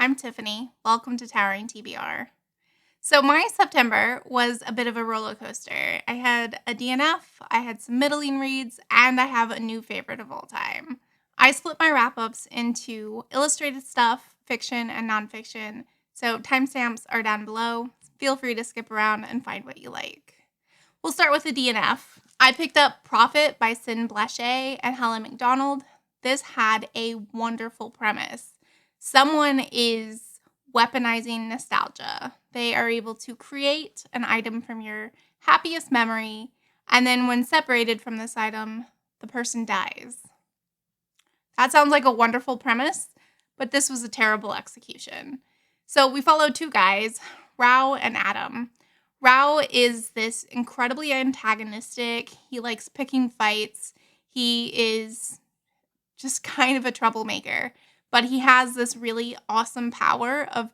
I'm Tiffany. Welcome to Towering TBR. So my September was a bit of a roller coaster. I had a DNF, I had some middling reads, and I have a new favorite of all time. I split my wrap-ups into illustrated stuff, fiction, and nonfiction, so timestamps are down below. Feel free to skip around and find what you like. We'll start with the DNF. I picked up Prophet by Blache and Helen McDonald. This had a wonderful premise. Someone is weaponizing nostalgia. They are able to create an item from your happiest memory, and then when separated from this item, the person dies. That sounds like a wonderful premise, but this was a terrible execution. So we followed two guys, Rao and Adam. Rao is this incredibly antagonistic. He likes picking fights. He is just kind of a troublemaker. But he has this really awesome power of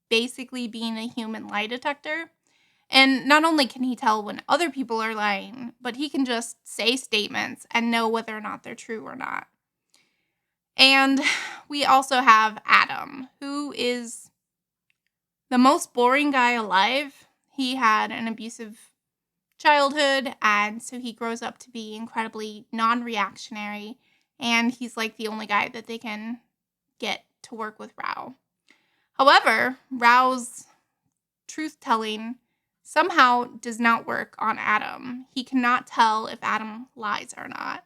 basically being a human lie detector. And not only can he tell when other people are lying, but he can just say statements and know whether or not they're true or not. And we also have Adam, who is the most boring guy alive. He had an abusive childhood, and so he grows up to be incredibly non-reactionary, and he's like the only guy that they can get to work with Rao. However, Rao's truth-telling somehow does not work on Adam. He cannot tell if Adam lies or not.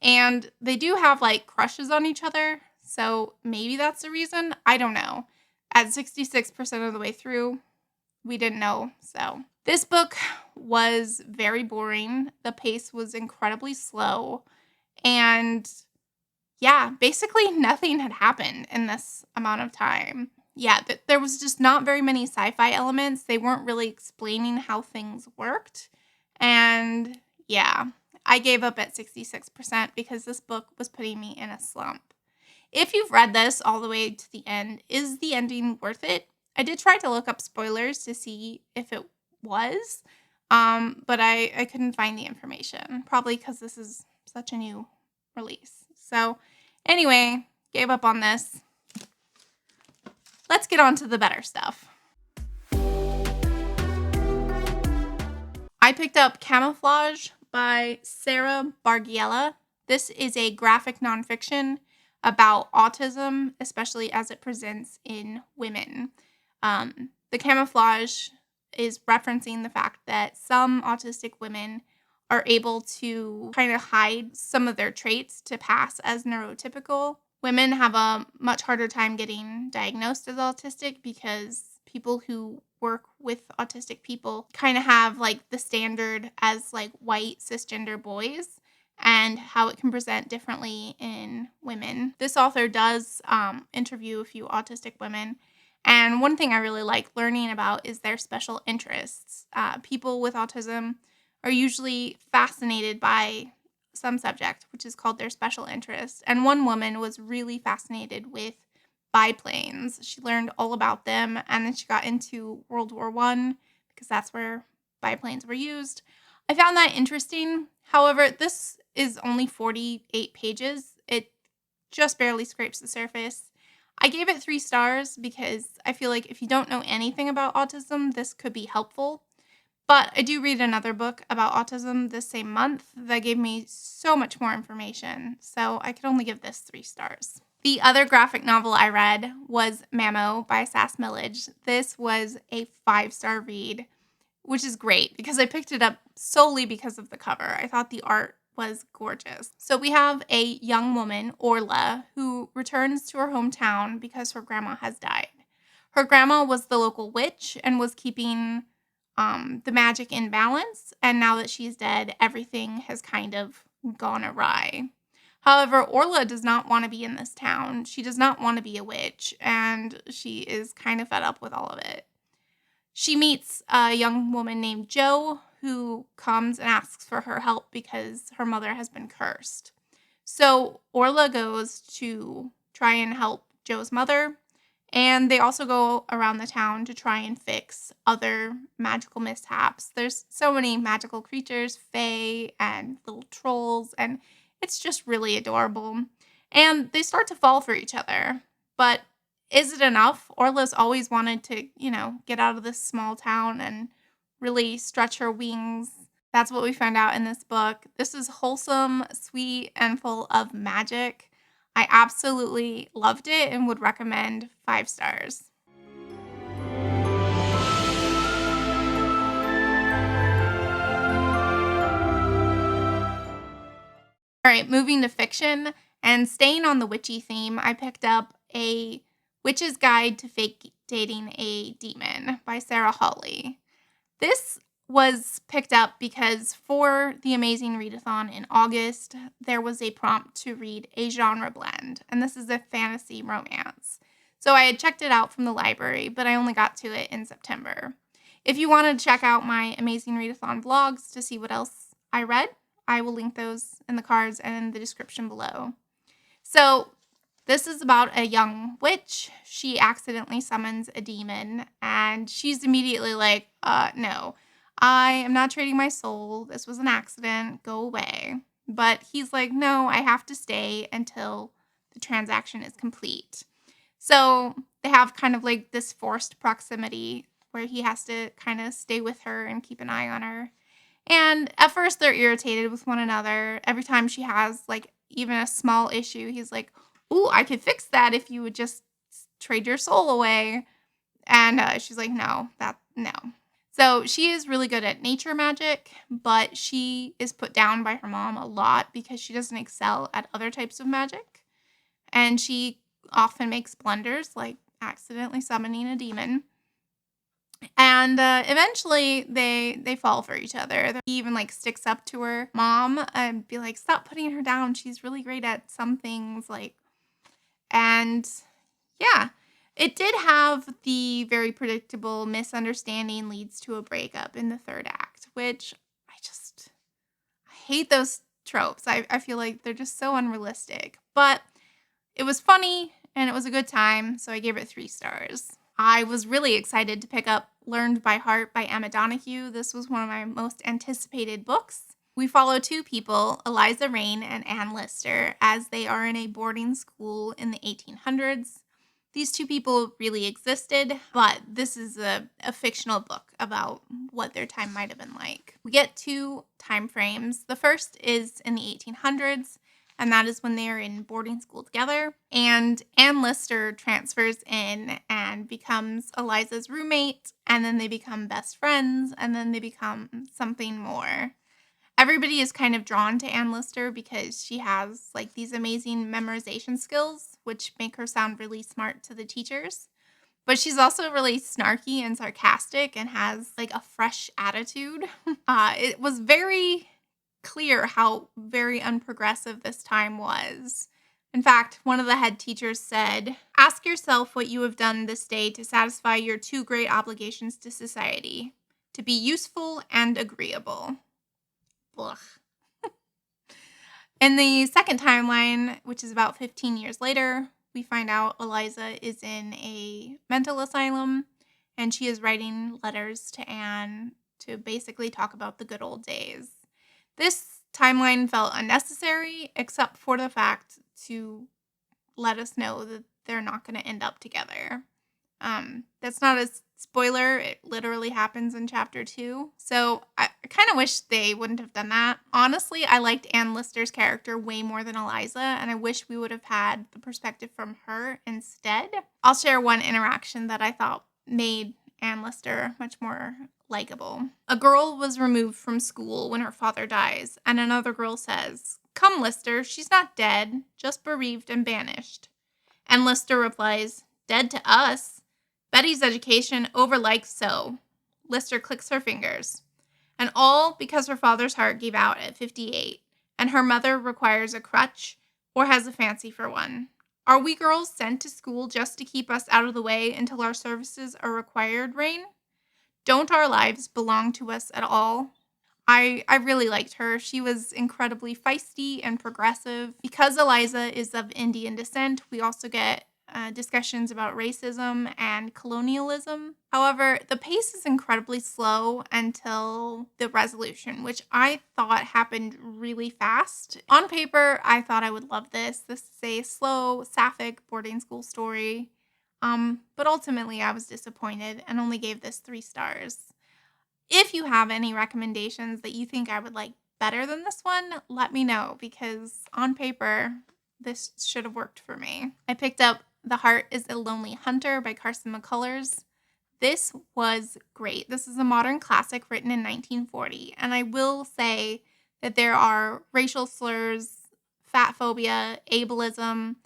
And they do have like crushes on each other, so maybe that's the reason. I don't know. At 66% of the way through, we didn't know. So this book was very boring. The pace was incredibly slow. And yeah, basically nothing had happened in this amount of time. Yeah, there was just not very many sci-fi elements. They weren't really explaining how things worked. And yeah, I gave up at 66% because this book was putting me in a slump. If you've read this all the way to the end, is the ending worth it? I did try to look up spoilers to see if it was, but I couldn't find the information. Probably because this is such a new release. So anyway, gave up on this. Let's get on to the better stuff. I picked up Camouflage by Sarah Bargiela. This is a graphic nonfiction about autism, especially as it presents in women. The camouflage is referencing the fact that some autistic women are able to kind of hide some of their traits to pass as neurotypical. Women have a much harder time getting diagnosed as autistic because people who work with autistic people kind of have like the standard as like white cisgender boys, and how it can present differently in women. This author does interview a few autistic women, and one thing I really like learning about is their special interests. People with autism are usually fascinated by some subject, which is called their special interest. And one woman was really fascinated with biplanes. She learned all about them, and then she got into World War I because that's where biplanes were used. I found that interesting. However, this is only 48 pages. It just barely scrapes the surface. I gave it 3 stars because I feel like if you don't know anything about autism, this could be helpful. But I do read another book about autism this same month that gave me so much more information, so I could only give this 3 stars. The other graphic novel I read was Mamo by Sas Milledge. This was a 5-star read, which is great because I picked it up solely because of the cover. I thought the art was gorgeous. So we have a young woman, Ursula, who returns to her hometown because her grandma has died. Her grandma was the local witch and was keeping the magic in balance, and now that she's dead, everything has kind of gone awry. However, Ursula does not want to be in this town. She does not want to be a witch, and she is kind of fed up with all of it. She meets a young woman named Jo, who comes and asks for her help because her mother has been cursed. So Ursula goes to try and help Jo's mother, and they also go around the town to try and fix other magical mishaps. There's so many magical creatures, fae, and little trolls, and it's just really adorable. And they start to fall for each other. But is it enough? Orla's always wanted to, get out of this small town and really stretch her wings. That's what we find out in this book. This is wholesome, sweet, and full of magic. I absolutely loved it and would recommend 5 stars. All right, moving to fiction and staying on the witchy theme, I picked up A Witch's Guide to Fake Dating a Demon by Sarah Hawley. This was picked up because for the Amazing Readathon in August, there was a prompt to read a genre blend, and this is a fantasy romance. So I had checked it out from the library, but I only got to it in September. If you want to check out my Amazing Readathon vlogs to see what else I read, I will link those in the cards and in the description below. So this is about a young witch. She accidentally summons a demon, and she's immediately like, no, I am not trading my soul. This was an accident. Go away. But he's like, no, I have to stay until the transaction is complete. So they have kind of like this forced proximity where he has to kind of stay with her and keep an eye on her. And at first they're irritated with one another. Every time she has like even a small issue, he's like, ooh, I could fix that if you would just trade your soul away. And she's like, no. So she is really good at nature magic, but she is put down by her mom a lot because she doesn't excel at other types of magic. And she often makes blunders, like accidentally summoning a demon. And eventually they fall for each other. He even like sticks up to her mom and be like, stop putting her down. She's really great at some things. And yeah, it did have the very predictable misunderstanding leads to a breakup in the 3rd act, which I hate those tropes. I feel like they're just so unrealistic. But it was funny and it was a good time, so I gave it 3 stars. I was really excited to pick up Learned by Heart by Emma Donoghue. This was one of my most anticipated books. We follow 2 people, Eliza Rain and Anne Lister, as they are in a boarding school in the 1800s. These 2 people really existed, but this is a fictional book about what their time might have been like. We get 2 time frames. The first is in the 1800s, and that is when they are in boarding school together. And Anne Lister transfers in and becomes Eliza's roommate, and then they become best friends, and then they become something more. Everybody is kind of drawn to Anne Lister because she has like these amazing memorization skills, which make her sound really smart to the teachers. But she's also really snarky and sarcastic and has like a fresh attitude. It was very clear how very unprogressive this time was. In fact, one of the head teachers said, ask yourself what you have done this day to satisfy your 2 great obligations to society, to be useful and agreeable. Ugh. In the second timeline, which is about 15 years later, we find out Eliza is in a mental asylum and she is writing letters to Anne to basically talk about the good old days. This timeline felt unnecessary, except for the fact to let us know that they're not going to end up together. That's not a spoiler. It literally happens in chapter 2. So I kind of wish they wouldn't have done that. Honestly, I liked Anne Lister's character way more than Eliza, and I wish we would have had the perspective from her instead. I'll share one interaction that I thought made Anne Lister much more likable. A girl was removed from school when her father dies, and another girl says, come, Lister, she's not dead, just bereaved and banished. And Lister replies, dead to us? Betty's education over like so. Lister clicks her fingers. And all because her father's heart gave out at 58, and her mother requires a crutch or has a fancy for one. Are we girls sent to school just to keep us out of the way until our services are required, Rain? Don't our lives belong to us at all? I really liked her. She was incredibly feisty and progressive. Because Eliza is of Indian descent, we also get discussions about racism and colonialism. However, the pace is incredibly slow until the resolution, which I thought happened really fast. On paper, I thought I would love this. This is a slow, sapphic boarding school story. But ultimately I was disappointed and only gave this 3 stars. If you have any recommendations that you think I would like better than this one, let me know, because on paper, this should have worked for me. I picked up The Heart is a Lonely Hunter by Carson McCullers. This was great. This is a modern classic written in 1940, and I will say that there are racial slurs, fat phobia, ableism.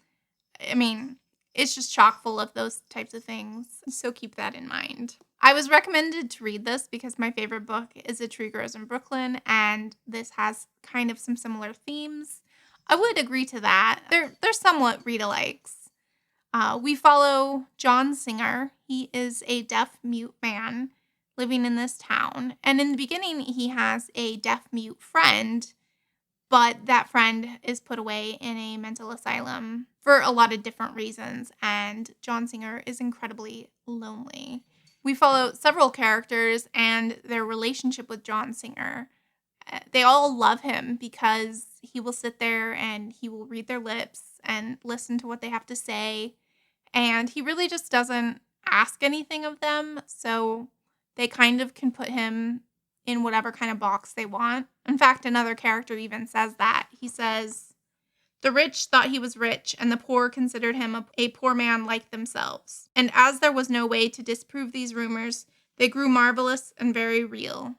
I mean, it's just chock full of those types of things, so keep that in mind. I was recommended to read this because my favorite book is A Tree Grows in Brooklyn, and this has kind of some similar themes. I would agree to that. They're somewhat read-alikes. We follow John Singer. He is a deaf-mute man living in this town, and in the beginning, he has a deaf-mute friend, but that friend is put away in a mental asylum for a lot of different reasons, and John Singer is incredibly lonely. We follow several characters and their relationship with John Singer. They all love him because he will sit there and he will read their lips and listen to what they have to say, and he really just doesn't ask anything of them, so they kind of can put him in whatever kind of box they want. In fact, another character even says that. He says, "The rich thought he was rich, and the poor considered him a poor man like themselves. And as there was no way to disprove these rumors, they grew marvelous and very real.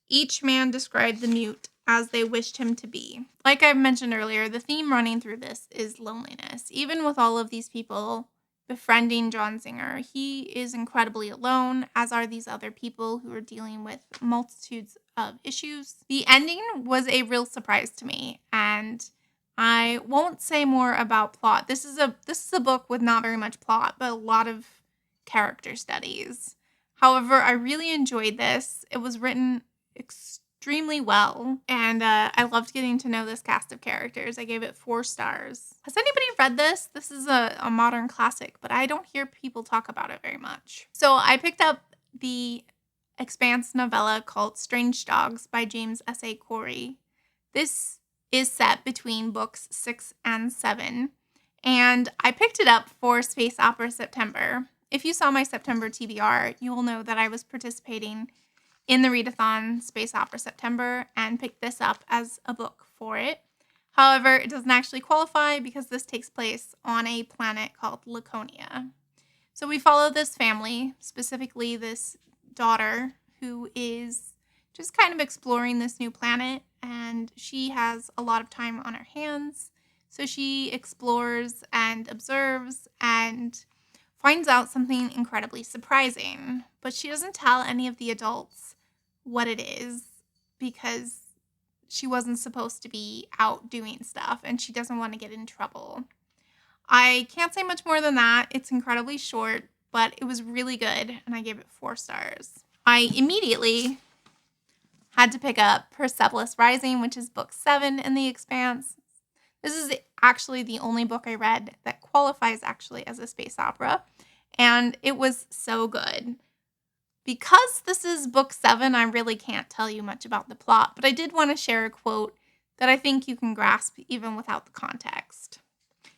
Each man described the mute as they wished him to be." Like I mentioned earlier, the theme running through this is loneliness. Even with all of these people befriending John Singer, he is incredibly alone, as are these other people who are dealing with multitudes of issues. The ending was a real surprise to me, and I won't say more about plot. This is a book with not very much plot, but a lot of character studies. However, I really enjoyed this. It was written extremely well, and I loved getting to know this cast of characters. I gave it 4 stars. Has anybody read this? This is a modern classic, but I don't hear people talk about it very much. So I picked up the Expanse novella called Strange Dogs by James S.A. Corey. This is set between books 6 and 7, and I picked it up for Space Opera September. If you saw my September TBR, you will know that I was participating in the readathon Space Opera September and picked this up as a book for it. However, it doesn't actually qualify because this takes place on a planet called Laconia. So we follow this family, specifically this daughter who is just kind of exploring this new planet, and she has a lot of time on her hands. So she explores and observes and finds out something incredibly surprising, but she doesn't tell any of the adults what it is because she wasn't supposed to be out doing stuff and she doesn't want to get in trouble. I can't say much more than that. It's incredibly short, but it was really good, and I gave it 4 stars. I immediately had to pick up Persepolis Rising, which is book 7 in The Expanse. This is actually the only book I read that qualifies actually as a space opera, and it was so good. Because this is book 7, I really can't tell you much about the plot, but I did want to share a quote that I think you can grasp even without the context.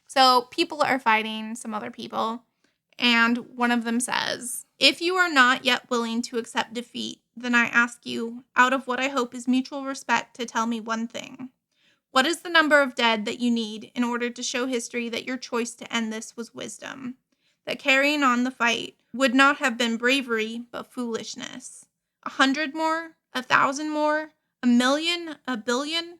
So people are fighting some other people, and one of them says, "If you are not yet willing to accept defeat, then I ask you, out of what I hope is mutual respect, to tell me one thing. What is the number of dead that you need in order to show history that your choice to end this was wisdom? That carrying on the fight would not have been bravery, but foolishness? 100 more? 1,000 more? 1,000,000? 1,000,000,000?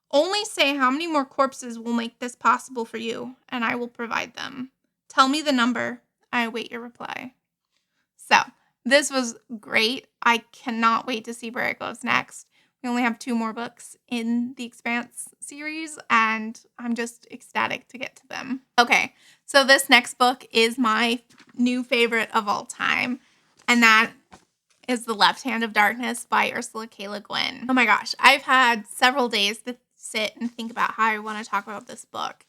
Only say how many more corpses will make this possible for you, and I will provide them. Tell me the number. I await your reply." So, this was great. I cannot wait to see where it goes next. We only have 2 more books in the Expanse series, and I'm just ecstatic to get to them. Okay, so this next book is my new favorite of all time, and that is The Left Hand of Darkness by Ursula K. Le Guin. Oh my gosh, I've had several days to sit and think about how I want to talk about this book.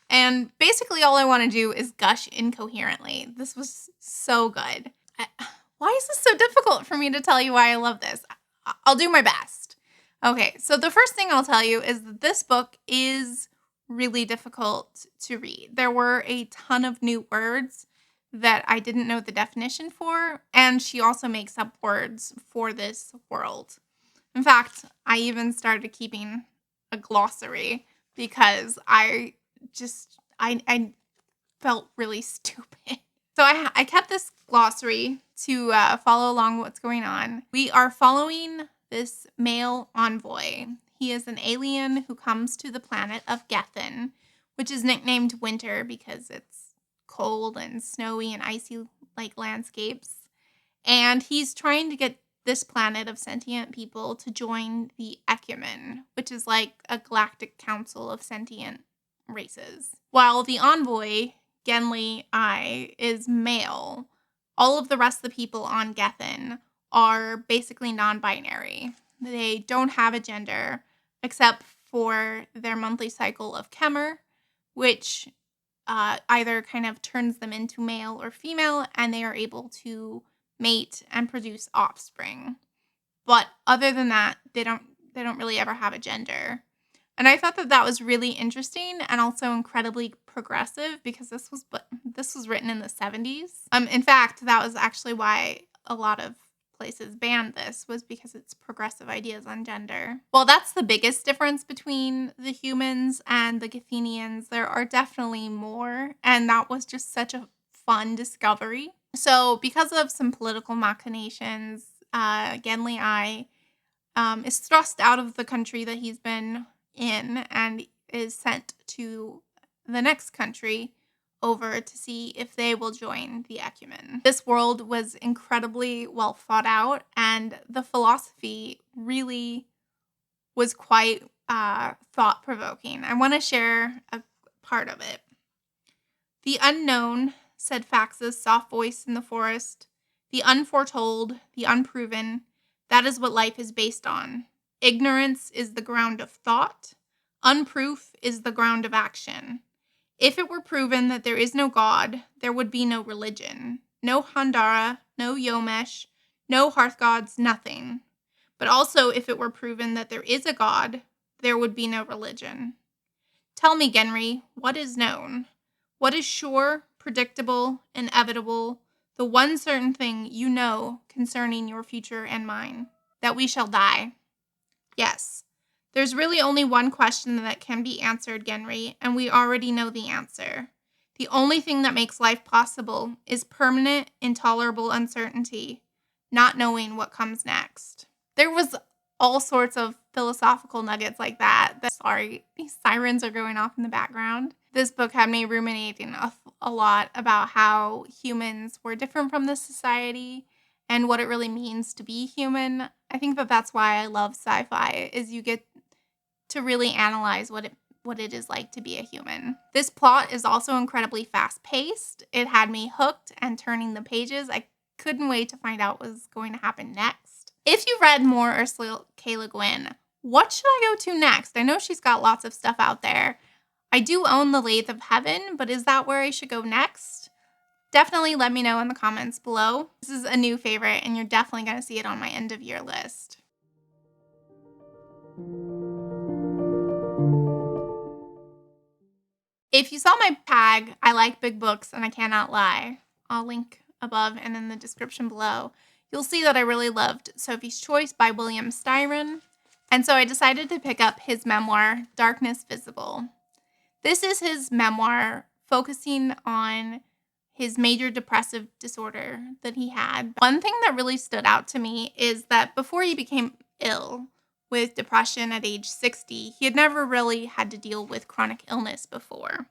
And basically all I want to do is gush incoherently. This was so good. Why is this so difficult for me to tell you why I love this? I'll do my best. Okay, so the first thing I'll tell you is that this book is really difficult to read. There were a ton of new words that I didn't know the definition for, and she also makes up words for this world. In fact, I even started keeping a glossary because I felt really stupid. So I kept this glossary to follow along what's going on. We are following this male envoy. He is an alien who comes to the planet of Gethin, which is nicknamed Winter because it's cold and snowy and icy like landscapes. And he's trying to get this planet of sentient people to join the Ecumen, which is like a galactic council of sentient races. While the envoy, Genli I, is male, all of the rest of the people on Gethin are basically non-binary. They don't have a gender except for their monthly cycle of Kemer, which either kind of turns them into male or female, and they are able to mate and produce offspring. But other than that, they don't really ever have a gender. And I thought that was really interesting and also incredibly progressive because this was written in the 70s. In fact, that was actually why a lot of places banned this, was because it's progressive ideas on gender. Well, that's the biggest difference between the humans and the Gethenians. There are definitely more, and that was just such a fun discovery. So because of some political machinations, Genli I is thrust out of the country that he's been in and is sent to the next country over to see if they will join the Ecumen. This world was incredibly well thought out, and the philosophy really was quite thought-provoking. I want to share a part of it. "The unknown," said Fax's soft voice in the forest, "the unforetold, the unproven, that is what life is based on. Ignorance is the ground of thought. Unproof is the ground of action. If it were proven that there is no God, there would be no religion. No Handara, no Yomesh, no hearth gods, nothing. But also if it were proven that there is a God, there would be no religion. Tell me, Genri, what is known? What is sure, predictable, inevitable, the one certain thing you know concerning your future and mine? That we shall die. Yes. There's really only one question that can be answered, Genri, and we already know the answer. The only thing that makes life possible is permanent, intolerable uncertainty, not knowing what comes next." There was all sorts of philosophical nuggets like that. Sorry, these sirens are going off in the background. This book had me ruminating a lot about how humans were different from this society and what it really means to be human. I think that that's why I love sci-fi, is you get to really analyze what it is like to be a human. This plot is also incredibly fast-paced. It had me hooked and turning the pages. I couldn't wait to find out what was going to happen next. If you read more Ursula K. Le Guin, what should I go to next? I know she's got lots of stuff out there. I do own The Lathe of Heaven, but is that where I should go next? Definitely let me know in the comments below. This is a new favorite, and you're definitely going to see it on my end-of-year list. If you saw my tag, I like big books and I cannot lie. I'll link above and in the description below. You'll see that I really loved Sophie's Choice by William Styron, and so I decided to pick up his memoir, Darkness Visible. This is his memoir focusing on his major depressive disorder that he had. One thing that really stood out to me is that before he became ill with depression at age 60, he had never really had to deal with chronic illness before.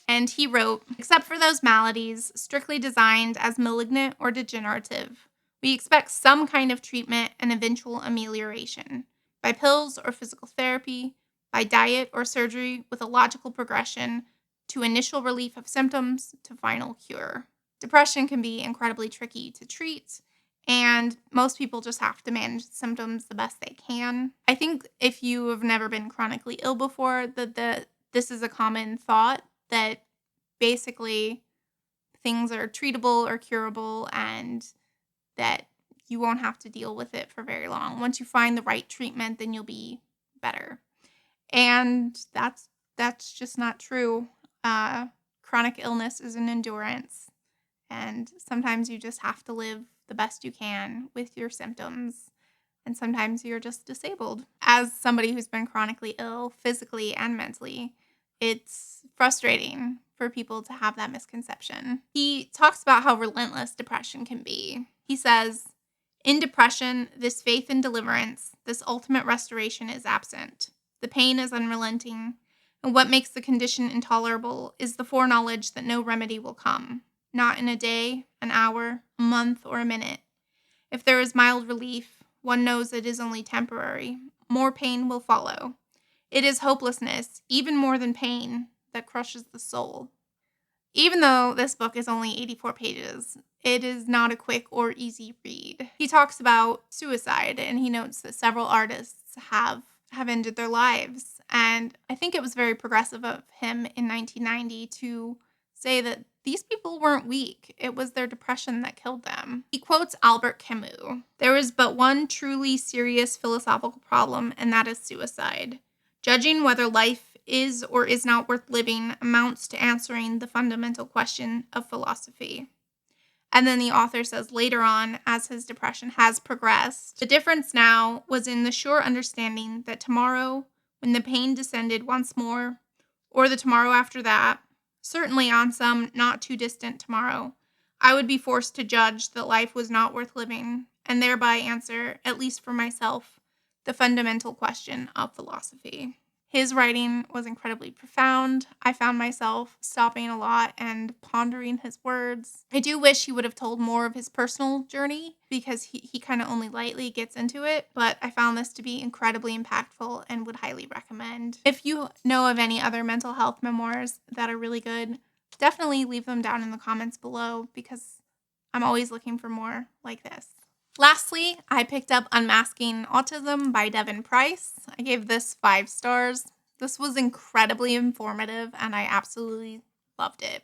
And he wrote, "Except for those maladies strictly designed as malignant or degenerative, we expect some kind of treatment and eventual amelioration, by pills or physical therapy, by diet or surgery with a logical progression to initial relief of symptoms to final cure." Depression can be incredibly tricky to treat, and most people just have to manage symptoms the best they can. I think if you have never been chronically ill before, this is a common thought, that basically things are treatable or curable and that you won't have to deal with it for very long. Once you find the right treatment, then you'll be better. And that's just not true. Chronic illness is an endurance, And sometimes you just have to live the best you can with your symptoms. And sometimes you're just disabled. As somebody who's been chronically ill, physically and mentally, it's frustrating for people to have that misconception. He talks about how relentless depression can be. He says, in depression, this faith in deliverance, this ultimate restoration is absent. The pain is unrelenting, and what makes the condition intolerable is the foreknowledge that no remedy will come, not in a day, an hour, a month, or a minute. If there is mild relief, one knows it is only temporary. More pain will follow. It is hopelessness, even more than pain, that crushes the soul. Even though this book is only 84 pages, it is not a quick or easy read. He talks about suicide, and he notes that several artists have ended their lives. And I think it was very progressive of him in 1990 to say that these people weren't weak. It was their depression that killed them. He quotes Albert Camus. There is but one truly serious philosophical problem, and that is suicide. Judging whether life is or is not worth living amounts to answering the fundamental question of philosophy. And then the author says later on, as his depression has progressed, the difference now was in the sure understanding that tomorrow, when the pain descended once more, or the tomorrow after that, certainly on some not too distant tomorrow, I would be forced to judge that life was not worth living, and thereby answer, at least for myself, the fundamental question of philosophy. His writing was incredibly profound. I found myself stopping a lot and pondering his words. I do wish he would have told more of his personal journey because he kind of only lightly gets into it, but I found this to be incredibly impactful and would highly recommend. If you know of any other mental health memoirs that are really good, definitely leave them down in the comments below because I'm always looking for more like this. Lastly, I picked up Unmasking Autism by Devon Price. I gave this 5 stars. This was incredibly informative and I absolutely loved it.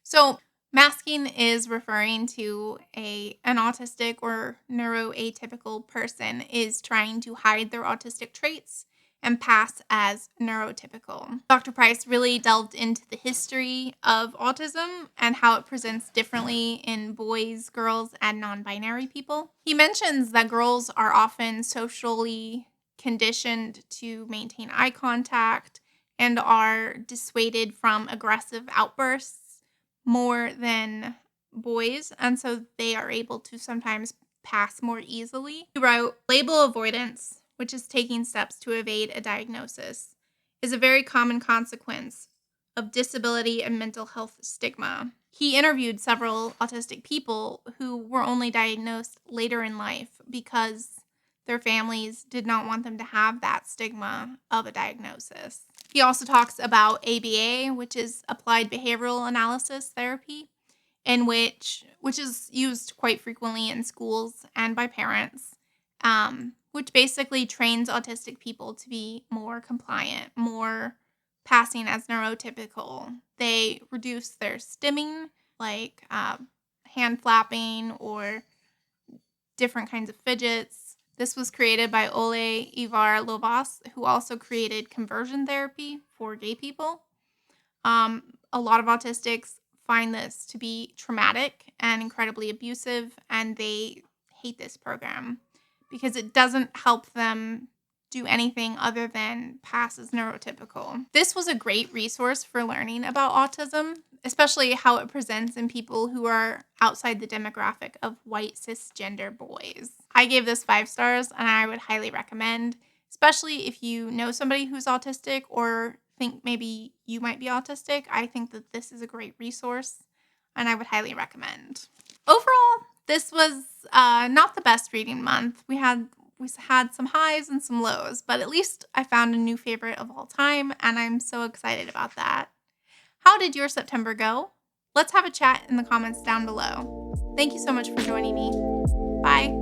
So, masking is referring to an autistic or neuroatypical person is trying to hide their autistic traits and pass as neurotypical. Dr. Price really delved into the history of autism and how it presents differently in boys, girls, and non-binary people. He mentions that girls are often socially conditioned to maintain eye contact and are dissuaded from aggressive outbursts more than boys, and so they are able to sometimes pass more easily. He wrote, label avoidance, which is taking steps to evade a diagnosis, is a very common consequence of disability and mental health stigma. He interviewed several autistic people who were only diagnosed later in life because their families did not want them to have that stigma of a diagnosis. He also talks about ABA, which is applied behavioral analysis therapy, in which is used quite frequently in schools and by parents, which basically trains autistic people to be more compliant, more passing as neurotypical. They reduce their stimming, like hand flapping or different kinds of fidgets. This was created by Ole Ivar Lovas, who also created conversion therapy for gay people. A lot of autistics find this to be traumatic and incredibly abusive, and they hate this program because it doesn't help them do anything other than pass as neurotypical. This was a great resource for learning about autism, especially how it presents in people who are outside the demographic of white cisgender boys. I gave this 5 stars and I would highly recommend, especially if you know somebody who's autistic or think maybe you might be autistic. I think that this is a great resource and I would highly recommend. Overall, this was not the best reading month. We had some highs and some lows, but at least I found a new favorite of all time, and I'm so excited about that. How did your September go? Let's have a chat in the comments down below. Thank you so much for joining me. Bye.